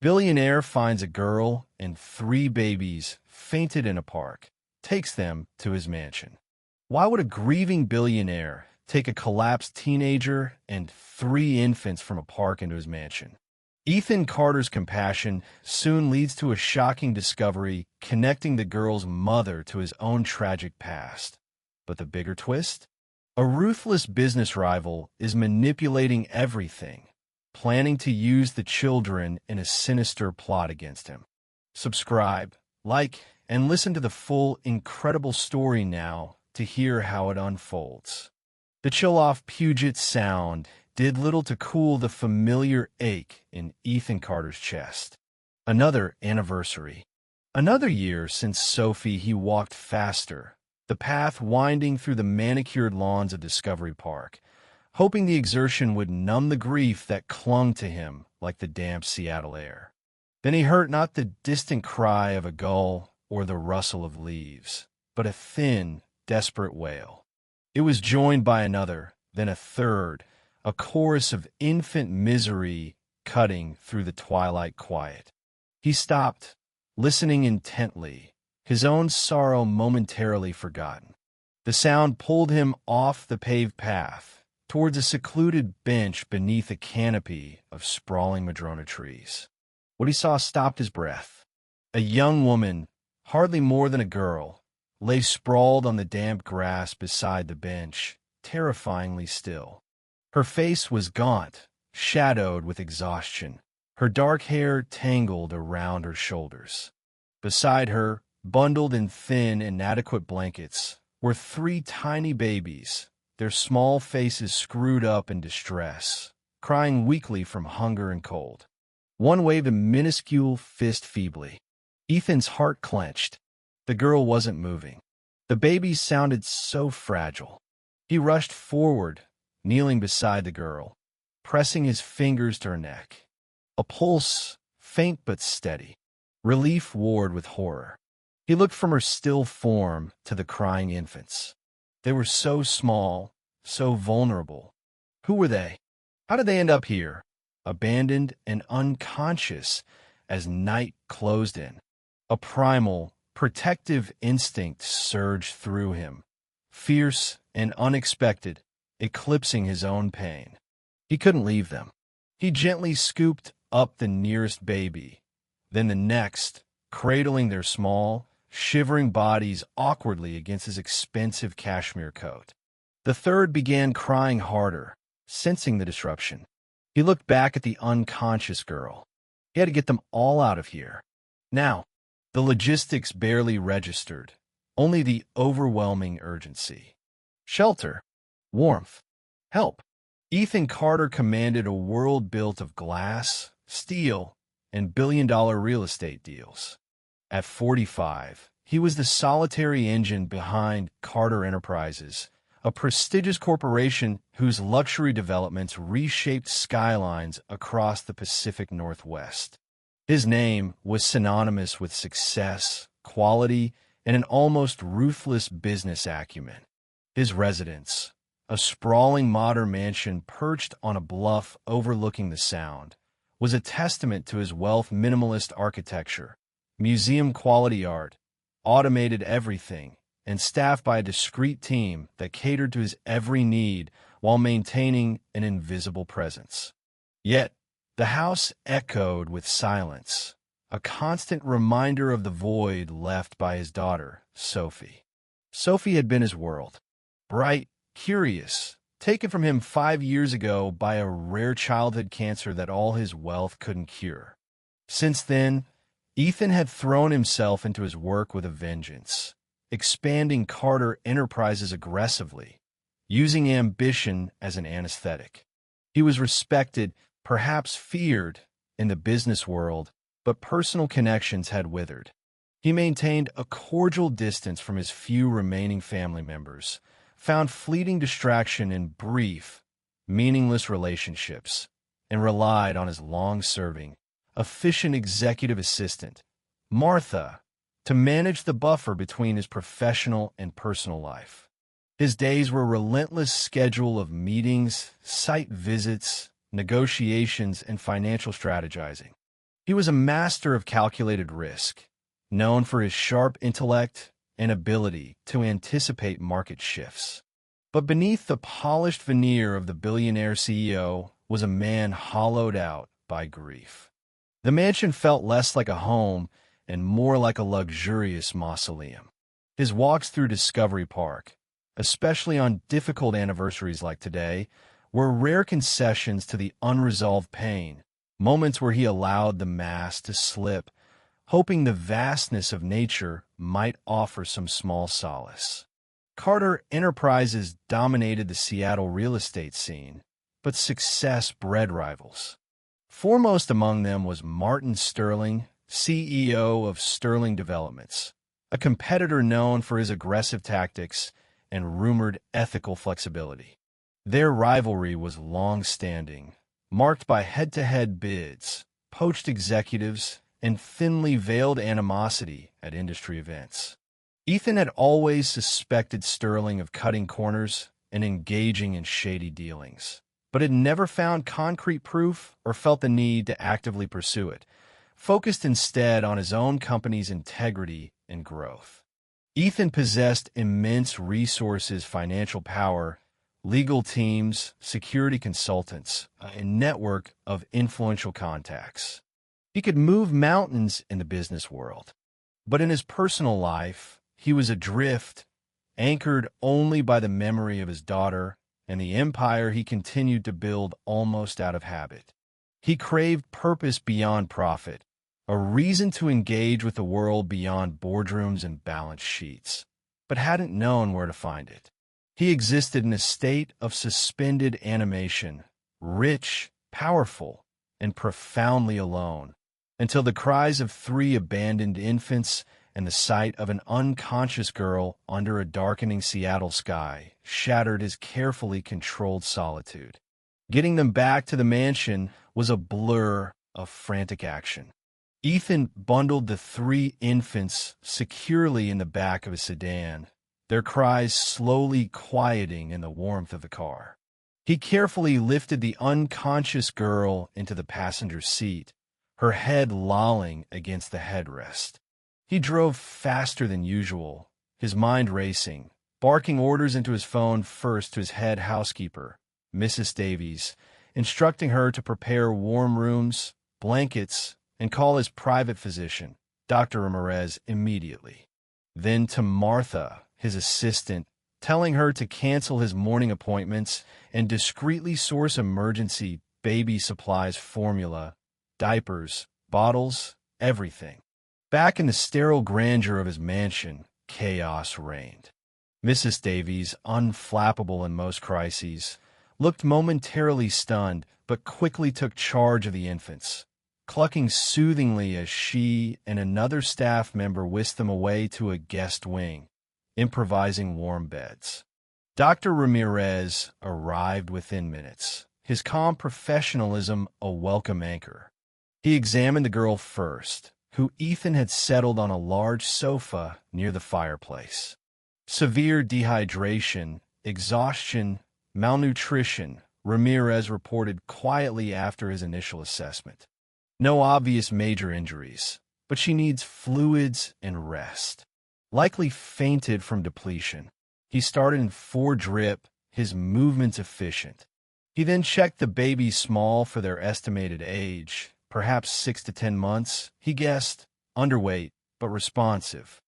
Billionaire finds a girl and three babies fainted in a park, takes them to his mansion. Why would a grieving billionaire take a collapsed teenager and three infants from a park into his mansion? Ethan Carter's compassion soon leads to a shocking discovery connecting the girl's mother to his own tragic past. But the bigger twist? A ruthless business rival is manipulating everything, planning to use the children in a sinister plot against him. Subscribe, like, and listen to the full, incredible story now to hear how it unfolds. The chill-off Puget Sound did little to cool the familiar ache in Ethan Carter's chest. Another anniversary. Another year since Sophie he walked faster, the path winding through the manicured lawns of Discovery Park, hoping the exertion would numb the grief that clung to him like the damp Seattle air. Then he heard not the distant cry of a gull or the rustle of leaves, but a thin, desperate wail. It was joined by another, then a third, a chorus of infant misery cutting through the twilight quiet. He stopped, listening intently, his own sorrow momentarily forgotten. The sound pulled him off the paved path, towards a secluded bench beneath a canopy of sprawling madrona trees. What he saw stopped his breath. A young woman, hardly more than a girl, lay sprawled on the damp grass beside the bench, terrifyingly still. Her face was gaunt, shadowed with exhaustion, her dark hair tangled around her shoulders. Beside her, bundled in thin, inadequate blankets, were three tiny babies, their small faces screwed up in distress, crying weakly from hunger and cold. One waved a minuscule fist feebly. Ethan's heart clenched. The girl wasn't moving. The babies sounded so fragile. He rushed forward, kneeling beside the girl, pressing his fingers to her neck. A pulse, faint but steady. Relief warred with horror. He looked from her still form to the crying infants. They were so small, so vulnerable. Who were they? How did they end up here, abandoned and unconscious as night closed in? A primal, protective instinct surged through him, fierce and unexpected, eclipsing his own pain. He couldn't leave them. He gently scooped up the nearest baby, then the next, cradling their small, shivering bodies awkwardly against his expensive cashmere coat. The third began crying harder, sensing the disruption. He looked back at the unconscious girl. He had to get them all out of here. Now, the logistics barely registered, only the overwhelming urgency. Shelter, warmth, help. Ethan Carter commanded a world built of glass, steel, and billion-dollar real estate deals. At 45, he was the solitary engine behind Carter Enterprises, a prestigious corporation whose luxury developments reshaped skylines across the Pacific Northwest. His name was synonymous with success, quality, and an almost ruthless business acumen. His residence, a sprawling modern mansion perched on a bluff overlooking the Sound, was a testament to his wealth. Minimalist architecture, museum-quality art, automated everything, and staffed by a discreet team that catered to his every need while maintaining an invisible presence. Yet, the house echoed with silence, a constant reminder of the void left by his daughter, Sophie. Sophie had been his world. Bright, curious, taken from him 5 years ago by a rare childhood cancer that all his wealth couldn't cure. Since then, Ethan had thrown himself into his work with a vengeance, expanding Carter Enterprises aggressively, using ambition as an anesthetic. He was respected, perhaps feared, in the business world, but personal connections had withered. He maintained a cordial distance from his few remaining family members, found fleeting distraction in brief, meaningless relationships, and relied on his long-serving, efficient executive assistant, Martha, to manage the buffer between his professional and personal life. His days were a relentless schedule of meetings, site visits, negotiations, and financial strategizing. He was a master of calculated risk, known for his sharp intellect and ability to anticipate market shifts. But beneath the polished veneer of the billionaire CEO was a man hollowed out by grief. The mansion felt less like a home and more like a luxurious mausoleum. His walks through Discovery Park, especially on difficult anniversaries like today, were rare concessions to the unresolved pain, moments where he allowed the mask to slip, hoping the vastness of nature might offer some small solace. Carter Enterprises dominated the Seattle real estate scene, but success bred rivals. Foremost among them was Martin Sterling, CEO of Sterling Developments, a competitor known for his aggressive tactics and rumored ethical flexibility. Their rivalry was long-standing, marked by head-to-head bids, poached executives, and thinly veiled animosity at industry events. Ethan had always suspected Sterling of cutting corners and engaging in shady dealings, but had never found concrete proof or felt the need to actively pursue it, focused instead on his own company's integrity and growth. Ethan possessed immense resources, financial power, legal teams, security consultants, a network of influential contacts. He could move mountains in the business world, but in his personal life, he was adrift, anchored only by the memory of his daughter and the empire he continued to build almost out of habit. He craved purpose beyond profit, a reason to engage with the world beyond boardrooms and balance sheets, but hadn't known where to find it. He existed in a state of suspended animation, rich, powerful, and profoundly alone, until the cries of 3 abandoned infants and the sight of an unconscious girl under a darkening Seattle sky shattered his carefully controlled solitude. Getting them back to the mansion was a blur of frantic action. Ethan bundled the 3 infants securely in the back of a sedan, their cries slowly quieting in the warmth of the car. He carefully lifted the unconscious girl into the passenger seat, her head lolling against the headrest. He drove faster than usual, his mind racing, barking orders into his phone first to his head housekeeper, Mrs. Davies, instructing her to prepare warm rooms, blankets, and call his private physician, Dr. Ramirez, immediately. Then to Martha, his assistant, telling her to cancel his morning appointments and discreetly source emergency baby supplies, formula, diapers, bottles, everything. Back in the sterile grandeur of his mansion, chaos reigned. Mrs. Davies, unflappable in most crises, looked momentarily stunned but quickly took charge of the infants, clucking soothingly as she and another staff member whisked them away to a guest wing, improvising warm beds. Dr. Ramirez arrived within minutes, his calm professionalism a welcome anchor. He examined the girl first, who Ethan had settled on a large sofa near the fireplace. Severe dehydration, exhaustion, malnutrition, Ramirez reported quietly after his initial assessment. No obvious major injuries, but she needs fluids and rest. Likely fainted from depletion. He started in 4 drip, his movements efficient. He then checked the baby small for their estimated age, perhaps 6 to 10 months, he guessed, underweight, but responsive.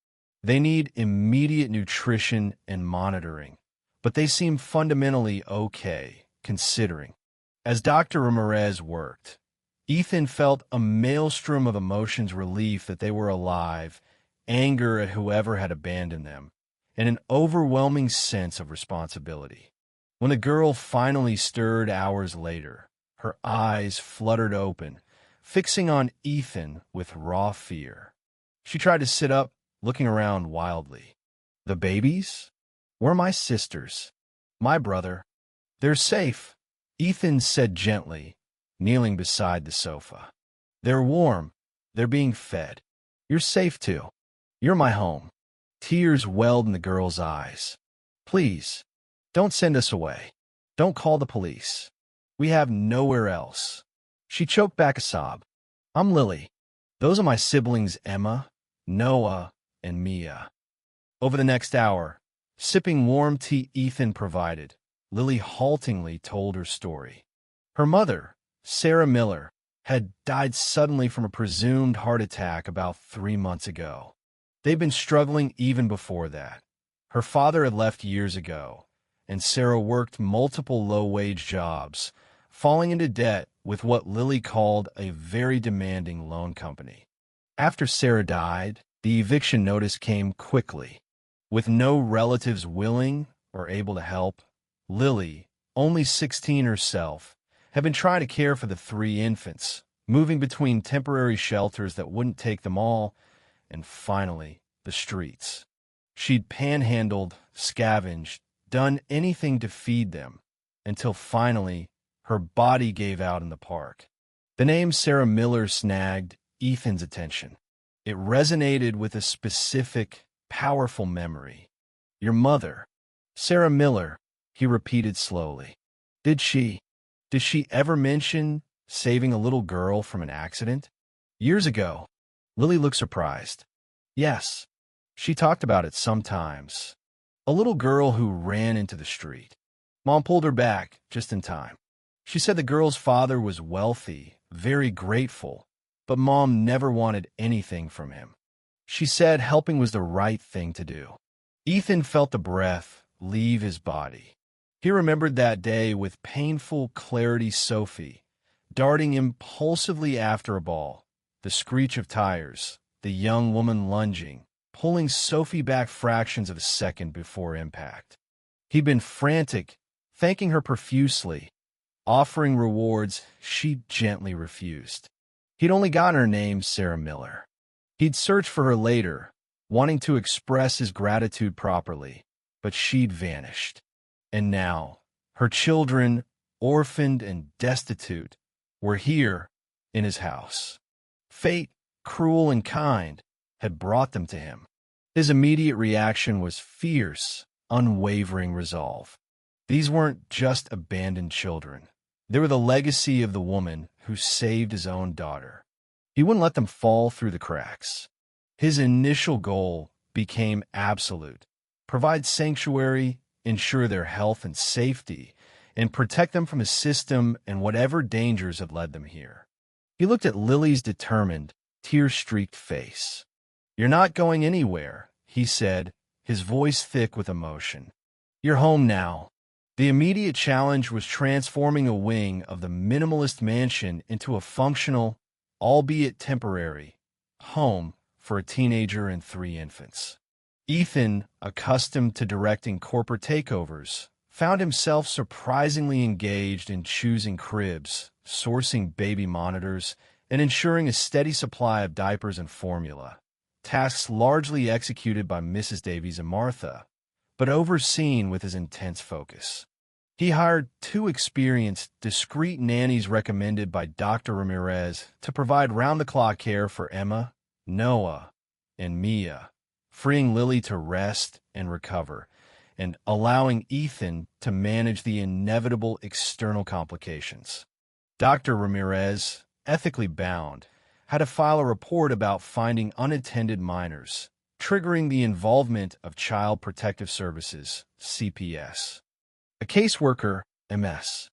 They need immediate nutrition and monitoring, but they seem fundamentally okay, considering. As Dr. Ramirez worked, Ethan felt a maelstrom of emotions, relief that they were alive, anger at whoever had abandoned them, and an overwhelming sense of responsibility. When the girl finally stirred hours later, her eyes fluttered open, fixing on Ethan with raw fear. She tried to sit up, looking around wildly. The babies? Where are my sisters? My brother? They're safe, Ethan said gently, kneeling beside the sofa. They're warm. They're being fed. You're safe too. You're my home. Tears welled in the girl's eyes. Please, don't send us away. Don't call the police. We have nowhere else. She choked back a sob. I'm Lily. Those are my siblings Emma, Noah, and Mia. Over the next hour, sipping warm tea Ethan provided, Lily haltingly told her story. Her mother, Sarah Miller, had died suddenly from a presumed heart attack about 3 months ago. They'd been struggling even before that. Her father had left years ago, and Sarah worked multiple low-wage jobs, falling into debt with what Lily called a very demanding loan company. After Sarah died, the eviction notice came quickly. With no relatives willing or able to help, Lily, only 16 herself, had been trying to care for the 3 infants, moving between temporary shelters that wouldn't take them all, and finally, the streets. She'd panhandled, scavenged, done anything to feed them, until finally, her body gave out in the park. The name Sarah Miller snagged Ethan's attention. It resonated with a specific, powerful memory. Your mother, Sarah Miller, he repeated slowly. Did she ever mention saving a little girl from an accident? Years ago. Lily looked surprised. Yes, she talked about it sometimes. A little girl who ran into the street. Mom pulled her back just in time. She said the girl's father was wealthy, very grateful, but Mom never wanted anything from him. She said helping was the right thing to do. Ethan felt the breath leave his body. He remembered that day with painful clarity. Sophie, darting impulsively after a ball, the screech of tires, the young woman lunging, pulling Sophie back fractions of a second before impact. He'd been frantic, thanking her profusely, offering rewards she gently refused. He'd only gotten her name Sarah Miller. He'd searched for her later, wanting to express his gratitude properly, but she'd vanished. And now, her children, orphaned and destitute, were here in his house. Fate, cruel and kind, had brought them to him. His immediate reaction was fierce, unwavering resolve. These weren't just abandoned children. They were the legacy of the woman who saved his own daughter. He wouldn't let them fall through the cracks. His initial goal became absolute: provide sanctuary, ensure their health and safety, and protect them from a system and whatever dangers had led them here. He looked at Lily's determined, tear-streaked face. You're not going anywhere, he said, his voice thick with emotion. You're home now. The immediate challenge was transforming a wing of the minimalist mansion into a functional, albeit temporary, home for a teenager and 3 infants. Ethan, accustomed to directing corporate takeovers, found himself surprisingly engaged in choosing cribs, sourcing baby monitors, and ensuring a steady supply of diapers and formula, tasks largely executed by Mrs. Davies and Martha, but overseen with his intense focus. He hired 2 experienced, discreet nannies recommended by Dr. Ramirez to provide round-the-clock care for Emma, Noah, and Mia, freeing Lily to rest and recover, and allowing Ethan to manage the inevitable external complications. Dr. Ramirez, ethically bound, had to file a report about finding unattended minors, triggering the involvement of Child Protective Services, CPS. A caseworker, MS.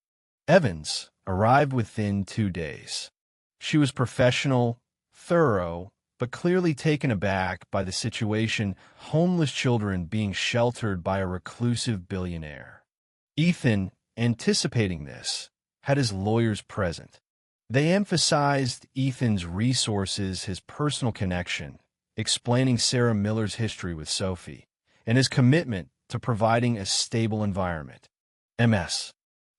Evans, arrived within 2 days. She was professional, thorough, but clearly taken aback by the situation: homeless children being sheltered by a reclusive billionaire. Ethan, anticipating this, had his lawyers present. They emphasized Ethan's resources, his personal connection, explaining Sarah Miller's history with Sophie, and his commitment to providing a stable environment. MS.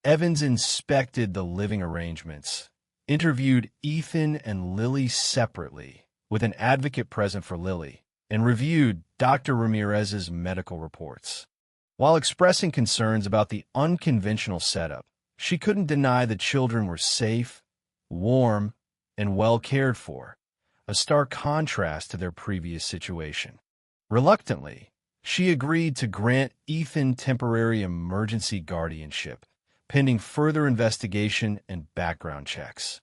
Evans inspected the living arrangements, interviewed Ethan and Lily separately, with an advocate present for Lily, and reviewed Dr. Ramirez's medical reports. While expressing concerns about the unconventional setup, she couldn't deny the children were safe, warm, and well cared for, a stark contrast to their previous situation. Reluctantly, she agreed to grant Ethan temporary emergency guardianship, pending further investigation and background checks.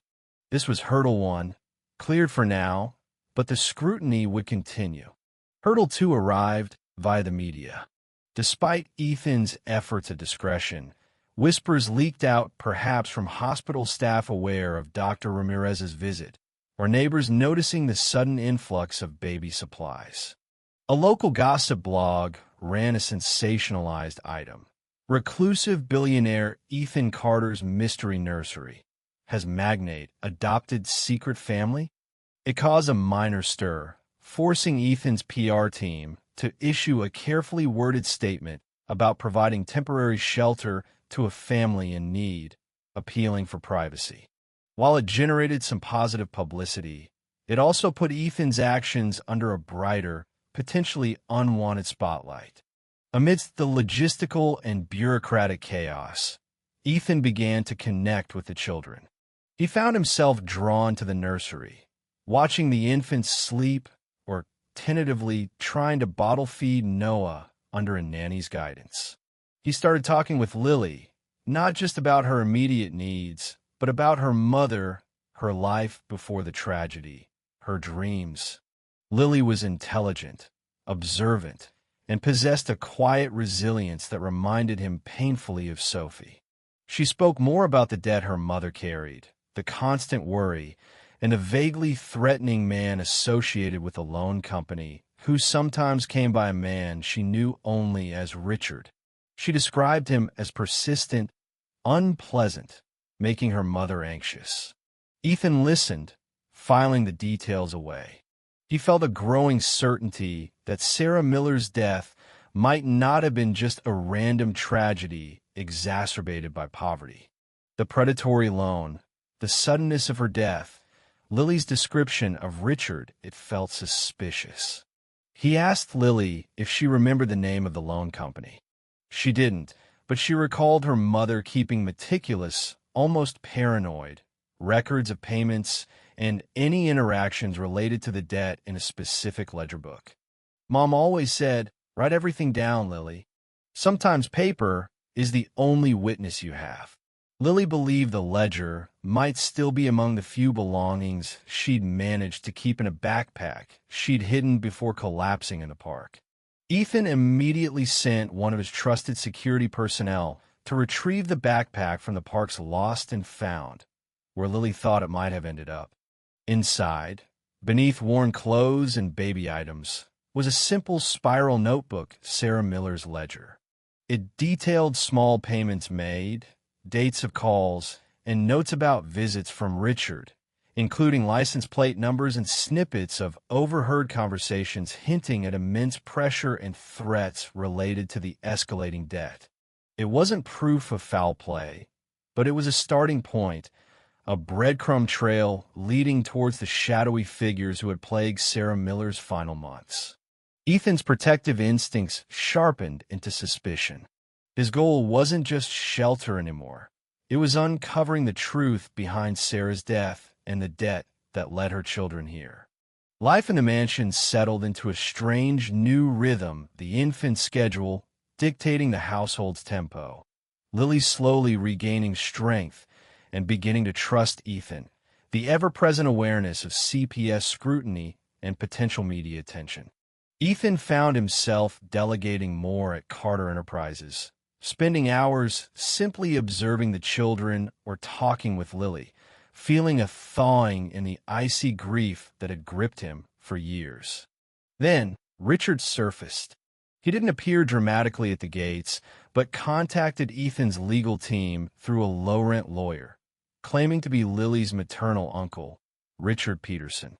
This was hurdle 1, Cleared for now, but the scrutiny would continue. Hurdle 2 arrived via the media. Despite Ethan's efforts at discretion, whispers leaked out, perhaps from hospital staff aware of Dr. Ramirez's visit, or neighbors noticing the sudden influx of baby supplies. A local gossip blog ran a sensationalized item. Reclusive billionaire Ethan Carter's mystery nursery has magnate adopted secret family? It caused a minor stir, forcing Ethan's PR team to issue a carefully worded statement about providing temporary shelter to a family in need, appealing for privacy. While it generated some positive publicity, it also put Ethan's actions under a brighter, potentially unwanted spotlight. Amidst the logistical and bureaucratic chaos, Ethan began to connect with the children. He found himself drawn to the nursery, watching the infants sleep or tentatively trying to bottle feed Noah under a nanny's guidance. He started talking with Lily, not just about her immediate needs, but about her mother, her life before the tragedy, her dreams. Lily was intelligent, observant, and possessed a quiet resilience that reminded him painfully of Sophie. She spoke more about the debt her mother carried, the constant worry, and a vaguely threatening man associated with a loan company who sometimes came by a man she knew only as Richard. She described him as persistent, unpleasant, making her mother anxious. Ethan listened, filing the details away. He felt a growing certainty that Sarah Miller's death might not have been just a random tragedy exacerbated by poverty. The predatory loan, the suddenness of her death, Lily's description of Richard, it felt suspicious. He asked Lily if she remembered the name of the loan company. She didn't, but she recalled her mother keeping meticulous, almost paranoid, records of payments and any interactions related to the debt in a specific ledger book. Mom always said, "Write everything down, Lily. Sometimes paper is the only witness you have." Lily believed the ledger might still be among the few belongings she'd managed to keep in a backpack she'd hidden before collapsing in the park. Ethan immediately sent one of his trusted security personnel to retrieve the backpack from the park's lost and found, where Lily thought it might have ended up. Inside, beneath worn clothes and baby items, was a simple spiral notebook, Sarah Miller's ledger. It detailed small payments made, dates of calls, and notes about visits from Richard, including license plate numbers and snippets of overheard conversations hinting at immense pressure and threats related to the escalating debt. It wasn't proof of foul play, but it was a starting point, a breadcrumb trail leading towards the shadowy figures who had plagued Sarah Miller's final months. Ethan's protective instincts sharpened into suspicion. His goal wasn't just shelter anymore. It was uncovering the truth behind Sarah's death and the debt that led her children here. Life in the mansion settled into a strange new rhythm, the infant schedule dictating the household's tempo. Lily slowly regaining strength and beginning to trust Ethan, the ever-present awareness of CPS scrutiny and potential media attention. Ethan found himself delegating more at Carter Enterprises, spending hours simply observing the children or talking with Lily, feeling a thawing in the icy grief that had gripped him for years. Then, Richard surfaced. He didn't appear dramatically at the gates, but contacted Ethan's legal team through a low-rent lawyer, claiming to be Lily's maternal uncle, Richard Peterson.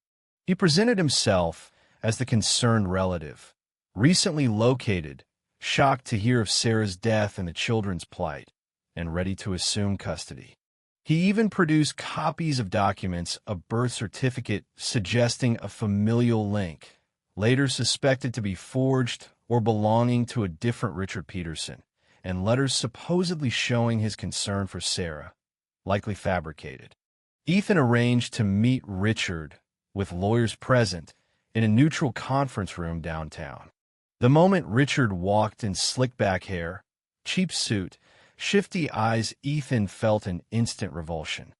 He presented himself as the concerned relative, recently located, shocked to hear of Sarah's death and the children's plight, and ready to assume custody. He even produced copies of documents, a birth certificate suggesting a familial link, later suspected to be forged or belonging to a different Richard Peterson, and letters supposedly showing his concern for Sarah, likely fabricated. Ethan arranged to meet Richard, with lawyers present, in a neutral conference room downtown. The moment Richard walked in slick-back hair, cheap suit, shifty eyes, Ethan felt an instant revulsion.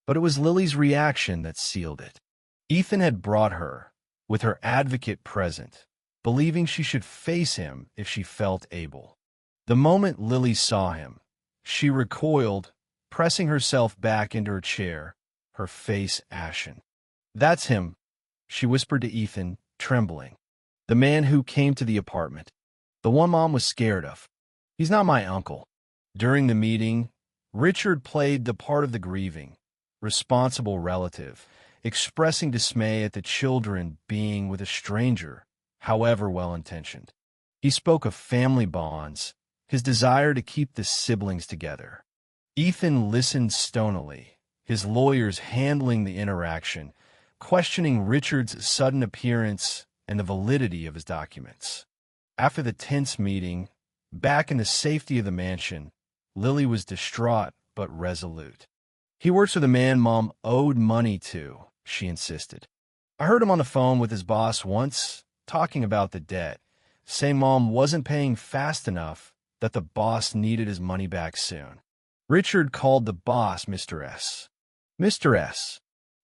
But it was Lily's reaction that sealed it. Ethan had brought her, with her advocate present, believing she should face him if she felt able. The moment Lily saw him, she recoiled, pressing herself back into her chair, her face ashen. "That's him," she whispered to Ethan, trembling. "The man who came to the apartment. The one Mom was scared of. He's not my uncle." During the meeting, Richard played the part of the grieving, responsible relative, expressing dismay at the children being with a stranger, however well-intentioned. He spoke of family bonds, his desire to keep the siblings together. Ethan listened stonily, his lawyers handling the interaction, questioning Richard's sudden appearance and the validity of his documents. After the tense meeting, back in the safety of the mansion, Lily was distraught but resolute. "He works for the man Mom owed money to," she insisted. "I heard him on the phone with his boss once, talking about the debt, saying Mom wasn't paying fast enough, that the boss needed his money back soon." Richard called the boss Mr. S. Mr. S.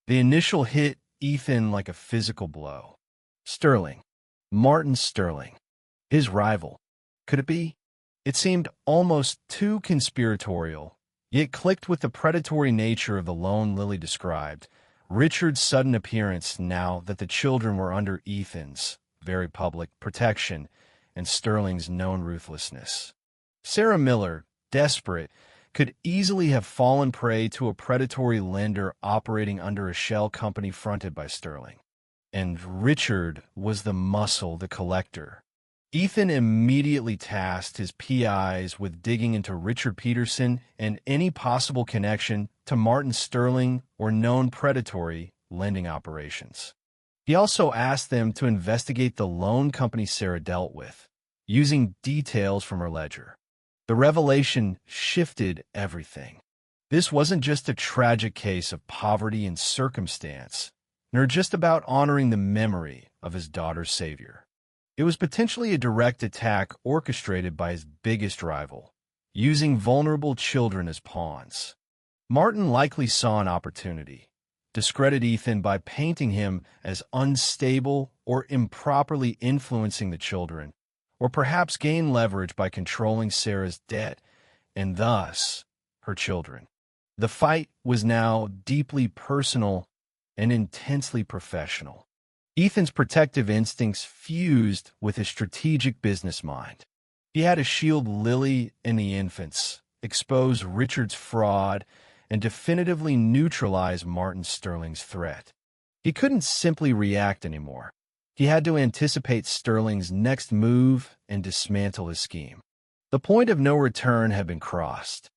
The initial hit Ethan like a physical blow. Sterling. Martin Sterling. His rival. Could it be? It seemed almost too conspiratorial, yet clicked with the predatory nature of the loan Lily described. Richard's sudden appearance now that the children were under Ethan's, very public, protection, and Sterling's known ruthlessness. Sarah Miller, desperate, could easily have fallen prey to a predatory lender operating under a shell company fronted by Sterling. And Richard was the muscle, the collector. Ethan immediately tasked his PIs with digging into Richard Peterson and any possible connection to Martin Sterling or known predatory lending operations. He also asked them to investigate the loan company Sarah dealt with, using details from her ledger. The revelation shifted everything. This wasn't just a tragic case of poverty and circumstance, nor just about honoring the memory of his daughter's savior. It was potentially a direct attack orchestrated by his biggest rival, using vulnerable children as pawns. Martin likely saw an opportunity, discredit Ethan by painting him as unstable or improperly influencing the children, or perhaps gain leverage by controlling Sarah's debt and thus her children. The fight was now deeply personal and intensely professional. Ethan's protective instincts fused with his strategic business mind. He had to shield Lily and the infants, expose Richard's fraud, and definitively neutralize Martin Sterling's threat. He couldn't simply react anymore. He had to anticipate Sterling's next move and dismantle his scheme. The point of no return had been crossed.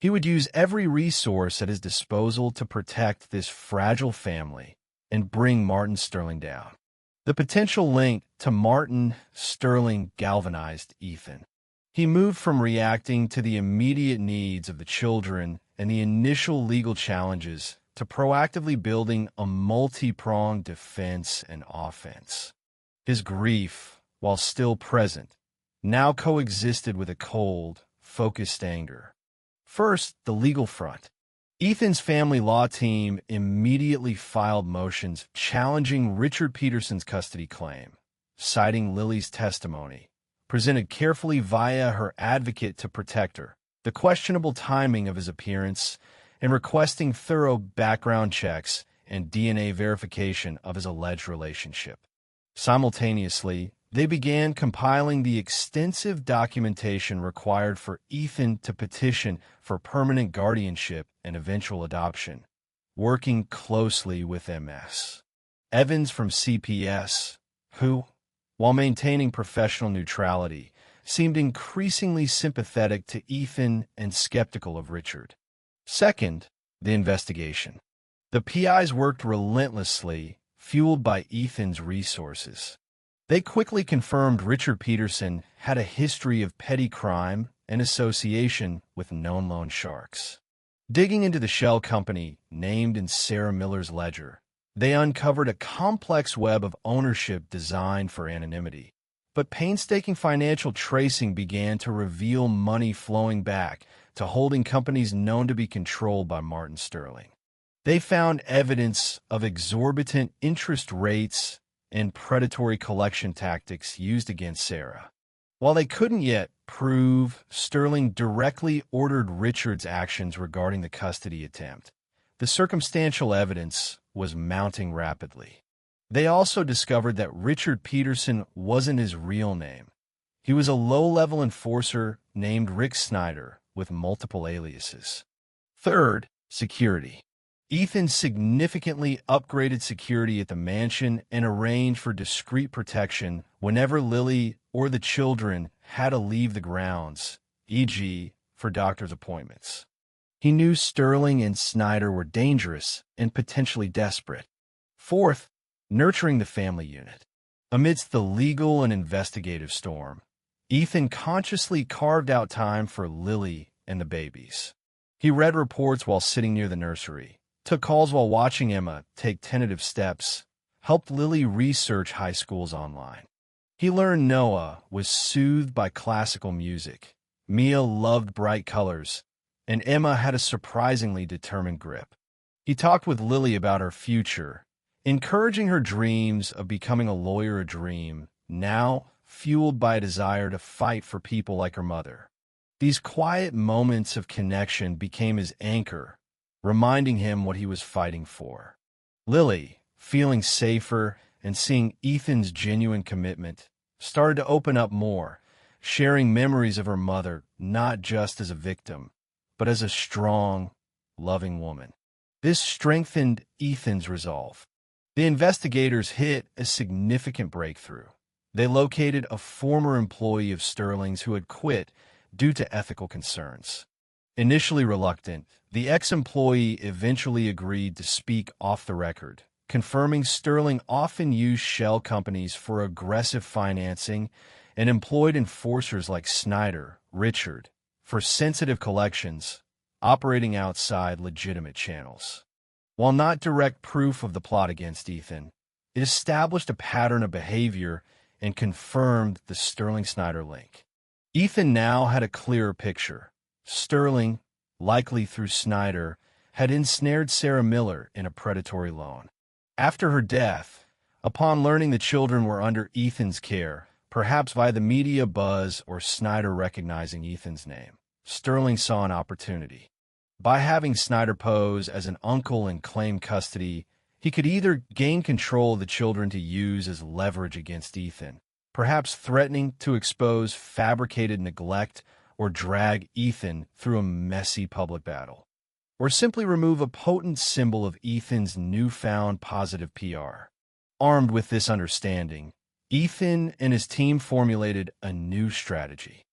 He would use every resource at his disposal to protect this fragile family and bring Martin Sterling down. The potential link to Martin Sterling galvanized Ethan. He moved from reacting to the immediate needs of the children and the initial legal challenges to proactively building a multi-pronged defense and offense. His grief, while still present, now coexisted with a cold, focused anger. First, the legal front. Ethan's family law team immediately filed motions challenging Richard Peterson's custody claim, citing Lily's testimony, presented carefully via her advocate to protect her, the questionable timing of his appearance, and requesting thorough background checks and DNA verification of his alleged relationship. Simultaneously, they began compiling the extensive documentation required for Ethan to petition for permanent guardianship and eventual adoption, working closely with MS. Evans from CPS, who, while maintaining professional neutrality, seemed increasingly sympathetic to Ethan and skeptical of Richard. Second, the investigation. The PIs worked relentlessly, fueled by Ethan's resources. They quickly confirmed Richard Peterson had a history of petty crime and association with known loan sharks. Digging into the shell company named in Sarah Miller's ledger, they uncovered a complex web of ownership designed for anonymity. But painstaking financial tracing began to reveal money flowing back to holding companies known to be controlled by Martin Sterling. They found evidence of exorbitant interest rates and predatory collection tactics used against Sarah. While they couldn't yet prove Sterling directly ordered Richard's actions regarding the custody attempt, the circumstantial evidence was mounting rapidly. They also discovered that Richard Peterson wasn't his real name. He was a low-level enforcer named Rick Snyder with multiple aliases. Third, security. Ethan significantly upgraded security at the mansion and arranged for discreet protection whenever Lily or the children had to leave the grounds, e.g., for doctor's appointments. He knew Sterling and Snyder were dangerous and potentially desperate. Fourth, nurturing the family unit. Amidst the legal and investigative storm, Ethan consciously carved out time for Lily and the babies. He read reports while sitting near the nursery, took calls while watching Emma take tentative steps, helped Lily research high schools online. He learned Noah was soothed by classical music, Mia loved bright colors, and Emma had a surprisingly determined grip. He talked with Lily about her future, encouraging her dreams of becoming a lawyer, a dream now fueled by a desire to fight for people like her mother. These quiet moments of connection became his anchor, reminding him what he was fighting for. Lily, feeling safer and seeing Ethan's genuine commitment, started to open up more, sharing memories of her mother not just as a victim, but as a strong, loving woman. This strengthened Ethan's resolve. The investigators hit a significant breakthrough. They located a former employee of Sterling's who had quit due to ethical concerns. Initially reluctant, the ex-employee eventually agreed to speak off the record, confirming Sterling often used shell companies for aggressive financing and employed enforcers like Snyder, Richard, for sensitive collections, operating outside legitimate channels. While not direct proof of the plot against Ethan, it established a pattern of behavior and confirmed the Sterling-Snyder link. Ethan now had a clearer picture. Sterling, likely through Snyder, had ensnared Sarah Miller in a predatory loan. After her death, upon learning the children were under Ethan's care, perhaps via the media buzz or Snyder recognizing Ethan's name, Sterling saw an opportunity. By having Snyder pose as an uncle and claim custody, he could either gain control of the children to use as leverage against Ethan, perhaps threatening to expose fabricated neglect or drag Ethan through a messy public battle, or simply remove a potent symbol of Ethan's newfound positive PR. Armed with this understanding, Ethan and his team formulated a new strategy.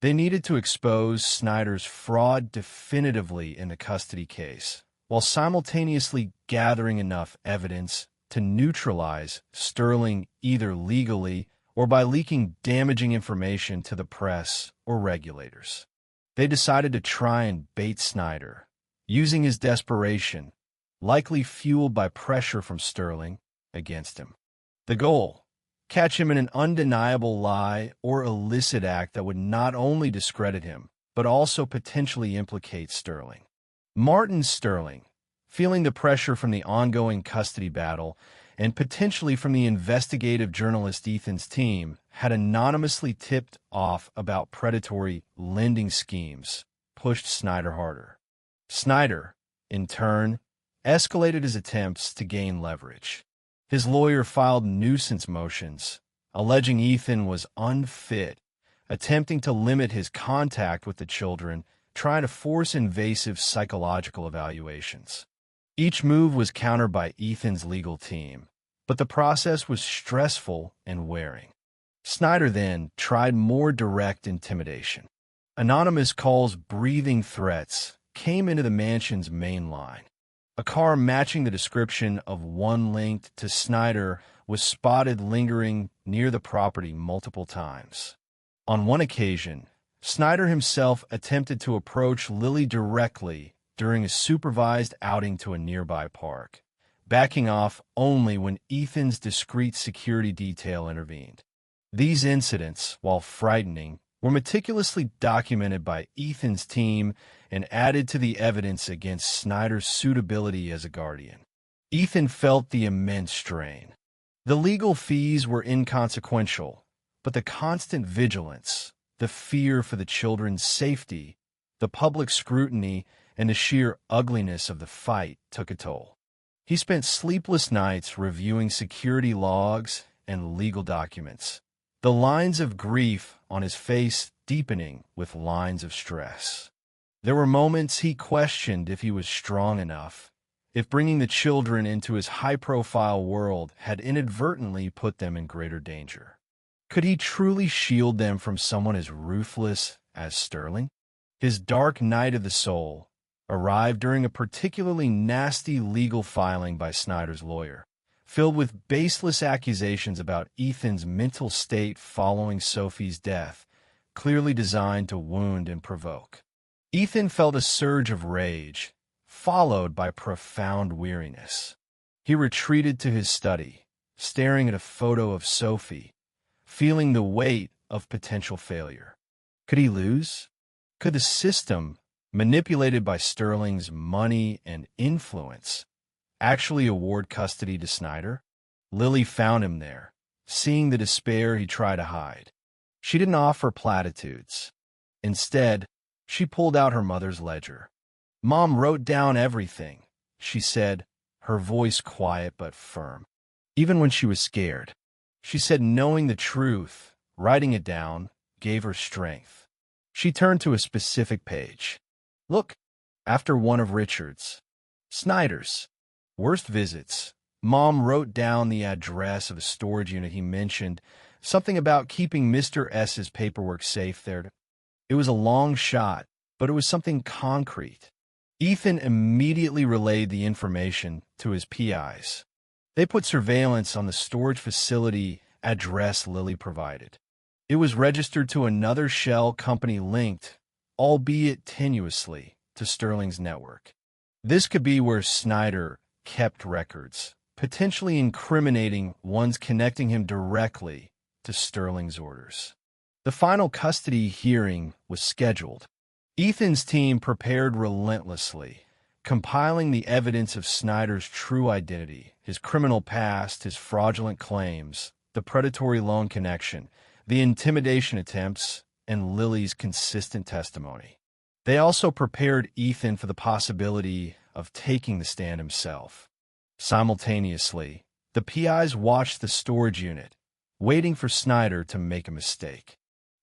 They needed to expose Snyder's fraud definitively in the custody case, while simultaneously gathering enough evidence to neutralize Sterling either legally or by leaking damaging information to the press or regulators. They decided to try and bait Snyder, using his desperation, likely fueled by pressure from Sterling, against him. The goal: catch him in an undeniable lie or illicit act that would not only discredit him, but also potentially implicate Sterling. Martin Sterling, feeling the pressure from the ongoing custody battle and potentially from the investigative journalist Ethan's team, had anonymously tipped off about predatory lending schemes, pushed Snyder harder. Snyder, in turn, escalated his attempts to gain leverage. His lawyer filed nuisance motions, alleging Ethan was unfit, attempting to limit his contact with the children, trying to force invasive psychological evaluations. Each move was countered by Ethan's legal team, but the process was stressful and wearing. Snyder then tried more direct intimidation. Anonymous calls breathing threats came into the mansion's main line. A car matching the description of one linked to Snyder was spotted lingering near the property multiple times. On one occasion, Snyder himself attempted to approach Lily directly during a supervised outing to a nearby park, backing off only when Ethan's discreet security detail intervened. These incidents, while frightening, were meticulously documented by Ethan's team and added to the evidence against Snyder's suitability as a guardian. Ethan felt the immense strain. The legal fees were inconsequential, but the constant vigilance, the fear for the children's safety, the public scrutiny, and the sheer ugliness of the fight took a toll. He spent sleepless nights reviewing security logs and legal documents, the lines of grief on his face deepening with lines of stress. There were moments he questioned if he was strong enough, if bringing the children into his high-profile world had inadvertently put them in greater danger. Could he truly shield them from someone as ruthless as Sterling? His dark night of the soul arrived during a particularly nasty legal filing by Snyder's lawyer, filled with baseless accusations about Ethan's mental state following Sophie's death, clearly designed to wound and provoke. Ethan felt a surge of rage, followed by profound weariness. He retreated to his study, staring at a photo of Sophie, feeling the weight of potential failure. Could he lose? Could the system, manipulated by Sterling's money and influence, actually award custody to Snyder? Lily found him there, seeing the despair he tried to hide. She didn't offer platitudes. Instead, she pulled out her mother's ledger. "Mom wrote down everything," she said, her voice quiet but firm. Even when she was scared, she said knowing the truth, writing it down, gave her strength. She turned to a specific page. "Look, after one of Richard's, Snyder's, worst visits, Mom wrote down the address of a storage unit he mentioned, something about keeping Mr. S.'s paperwork safe there. It was a long shot, but it was something concrete." Ethan immediately relayed the information to his PIs. They put surveillance on the storage facility address Lily provided. It was registered to another shell company linked, albeit tenuously, to Sterling's network. This could be where Snyder kept records, potentially incriminating ones connecting him directly to Sterling's orders. The final custody hearing was scheduled. Ethan's team prepared relentlessly, compiling the evidence of Snyder's true identity, his criminal past, his fraudulent claims, the predatory loan connection, the intimidation attempts, and Lily's consistent testimony. They also prepared Ethan for the possibility of taking the stand himself. Simultaneously, the PIs watched the storage unit, waiting for Snyder to make a mistake.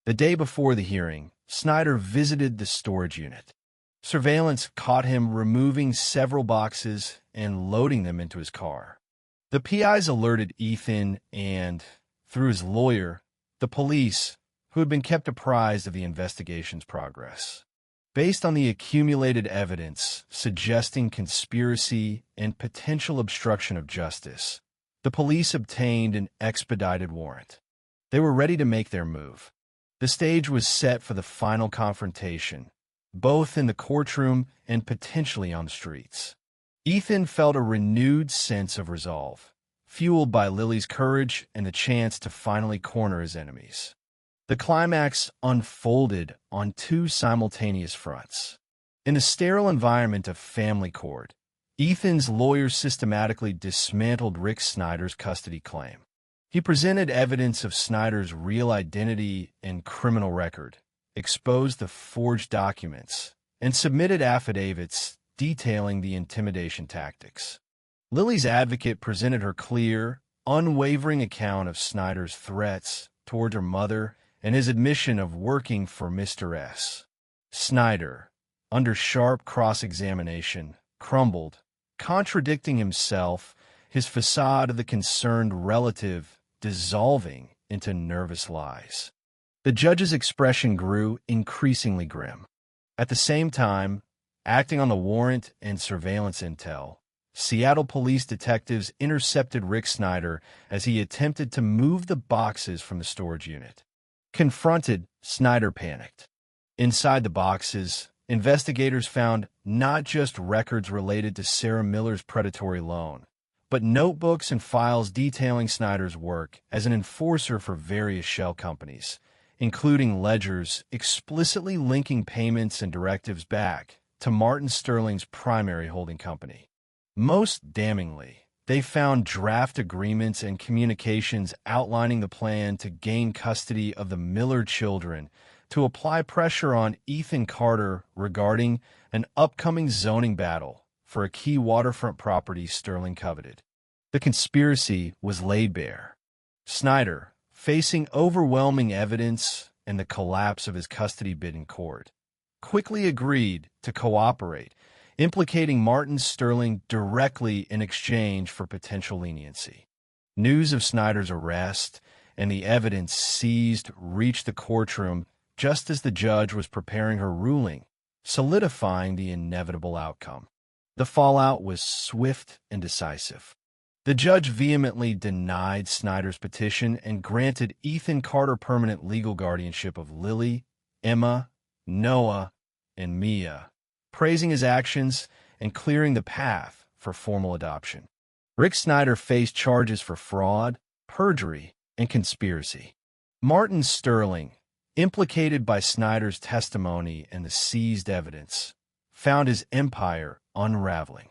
The day before the hearing, Snyder visited the storage unit. Surveillance caught him removing several boxes and loading them into his car. The PIs alerted Ethan and, through his lawyer, the police, who had been kept apprised of the investigation's progress. Based on the accumulated evidence suggesting conspiracy and potential obstruction of justice, the police obtained an expedited warrant. They were ready to make their move. The stage was set for the final confrontation, both in the courtroom and potentially on the streets. Ethan felt a renewed sense of resolve, fueled by Lily's courage and the chance to finally corner his enemies. The climax unfolded on two simultaneous fronts. In the sterile environment of family court, Ethan's lawyers systematically dismantled Rick Snyder's custody claim. He presented evidence of Snyder's real identity and criminal record, exposed the forged documents, and submitted affidavits detailing the intimidation tactics. Lily's advocate presented her clear, unwavering account of Snyder's threats toward her mother and his admission of working for Mr. S. Snyder, under sharp cross-examination, crumbled, contradicting himself, his facade of the concerned relative dissolving into nervous lies. The judge's expression grew increasingly grim. At the same time, acting on the warrant and surveillance intel, Seattle police detectives intercepted Rick Snyder as he attempted to move the boxes from the storage unit. Confronted, Snyder panicked. Inside the boxes, investigators found not just records related to Sarah Miller's predatory loan, but notebooks and files detailing Snyder's work as an enforcer for various shell companies, including ledgers explicitly linking payments and directives back to Martin Sterling's primary holding company. Most damningly, they found draft agreements and communications outlining the plan to gain custody of the Miller children to apply pressure on Ethan Carter regarding an upcoming zoning battle for a key waterfront property Sterling coveted. The conspiracy was laid bare. Snyder, facing overwhelming evidence and the collapse of his custody bid in court, quickly agreed to cooperate, implicating Martin Sterling directly in exchange for potential leniency. News of Snyder's arrest and the evidence seized reached the courtroom just as the judge was preparing her ruling, solidifying the inevitable outcome. The fallout was swift and decisive. The judge vehemently denied Snyder's petition and granted Ethan Carter permanent legal guardianship of Lily, Emma, Noah, and Mia, praising his actions and clearing the path for formal adoption. Rick Snyder faced charges for fraud, perjury, and conspiracy. Martin Sterling, implicated by Snyder's testimony and the seized evidence, found his empire unraveling.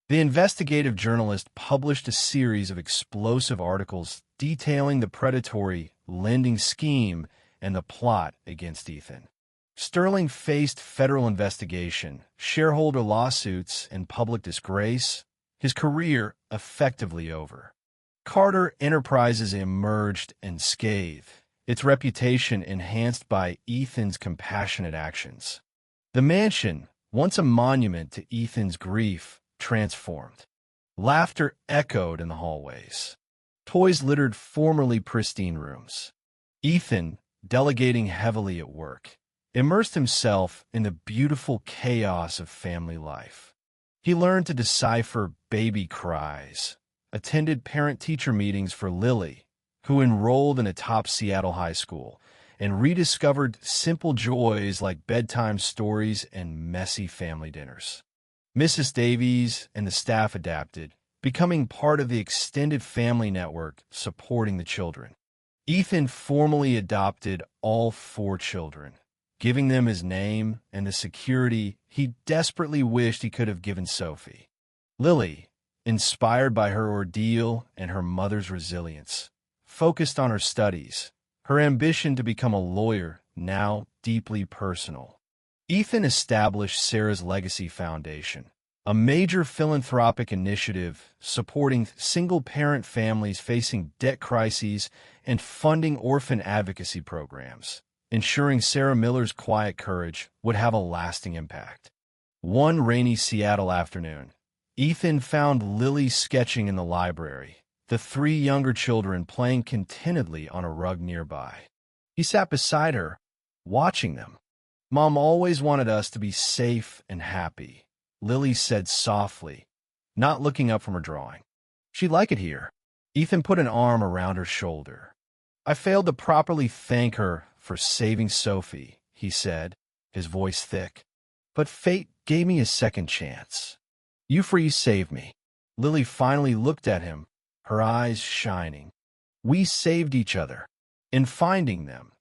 The investigative journalist published a series of explosive articles detailing the predatory lending scheme and the plot against Ethan. Sterling faced federal investigation, shareholder lawsuits, and public disgrace, his career effectively over. Carter Enterprises emerged unscathed, its reputation enhanced by Ethan's compassionate actions. The mansion, once a monument to Ethan's grief, transformed. Laughter echoed in the hallways. Toys littered formerly pristine rooms. Ethan, delegating heavily at work, immersed himself in the beautiful chaos of family life. He learned to decipher baby cries, attended parent-teacher meetings for Lily, who enrolled in a top Seattle high school, and rediscovered simple joys like bedtime stories and messy family dinners. Mrs. Davies and the staff adapted, becoming part of the extended family network supporting the children. Ethan formally adopted all 4 children, giving them his name and the security he desperately wished he could have given Sophie. Lily, inspired by her ordeal and her mother's resilience, focused on her studies, her ambition to become a lawyer now deeply personal. Ethan established Sarah's Legacy Foundation, a major philanthropic initiative supporting single-parent families facing debt crises and funding orphan advocacy programs, ensuring Sarah Miller's quiet courage would have a lasting impact. One rainy Seattle afternoon, Ethan found Lily sketching in the library, the 3 younger children playing contentedly on a rug nearby. He sat beside her, watching them. "Mom always wanted us to be safe and happy," Lily said softly, not looking up from her drawing. "She'd like it here." Ethan put an arm around her shoulder. "I failed to properly thank her for saving Sophie," he said, his voice thick. "But fate gave me a second chance. You saved me." Lily finally looked at him, her eyes shining. "We saved each other." In finding them,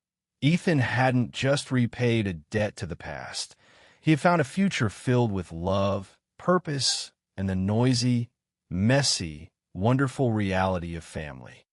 Ethan hadn't just repaid a debt to the past. He had found a future filled with love, purpose, and the noisy, messy, wonderful reality of family.